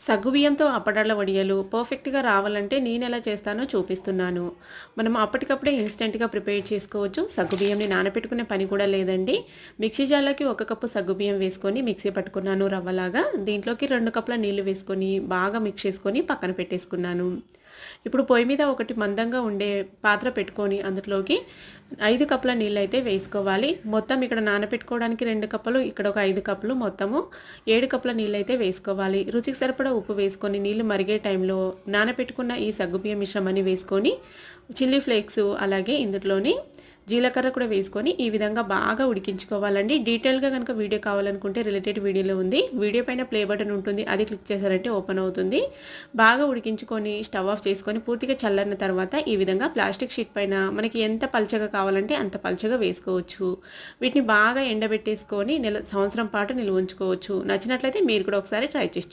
సగ్గుబియ్యంతో అప్పడాల వడియలు పర్ఫెక్ట్‌గా రావాలంటే నేనెలా చేస్తానో చూపిస్తున్నాను. మనం అప్పటికప్పుడే ఇన్‌స్టంట్‌గా ప్రిపేర్ చేసుకోవచ్చు. సగ్గుబియ్యంని నానబెట్టుకునే పని కూడా లేదండి. మిక్సీ జార్‌లోకి 1 కప్పు సగ్గుబియ్యం వేసుకొని మిక్సీ పట్టుకున్నాను రవ్వలాగా. దీంట్లోకి 2 కప్పుల నీళ్లు వేసుకొని బాగా మిక్స్ చేసుకొని పక్కన పెట్టేసుకున్నాను. ఇప్పుడు పొయ్యి మీద ఒకటి మందంగా ఉండే పాత్ర పెట్టుకొని అందులోకి 5 కప్పుల నీళ్ళైతే వేసుకోవాలి. మొత్తం ఇక్కడ నానబెట్టుకోవడానికి 2 కప్పులు, ఇక్కడ ఒక 5 కప్పులు, మొత్తము 7 కప్పుల నీళ్ళైతే వేసుకోవాలి. రుచికి సరిపడా ఉప్పు వేసుకొని నీళ్లు మరిగే టైంలో నానబెట్టుకున్న ఈ సగ్గుబియ్యం మిశ్రమాన్ని వేసుకొని చిల్లీ ఫ్లేక్స్ అలాగే ఇందులోని జీలకర్ర కూడా వేసుకొని ఈ విధంగా బాగా ఉడికించుకోవాలండి. డీటెయిల్‌గా కనుక వీడియో కావాలనుకుంటే రిలేటెడ్ వీడియోలో ఉంది. వీడియో పైన ప్లే బటన్ ఉంటుంది. అది క్లిక్ చేశారంటే ఓపెన్ అవుతుంది. బాగా ఉడికించుకొని స్టవ్ ఆఫ్ చేసుకొని పూర్తిగా చల్లారిన తర్వాత ఈ విధంగా ప్లాస్టిక్ షీట్ పైన మనకి ఎంత పల్చగా కావాలంటే అంత పల్చగా వేసుకోవచ్చు. వీటిని బాగా ఎండబెట్టేసుకొని సంవత్సరం పాటు నిల్వ ఉంచుకోవచ్చు. నచ్చినట్లయితే మీరు కూడా ఒకసారి ట్రై చేసి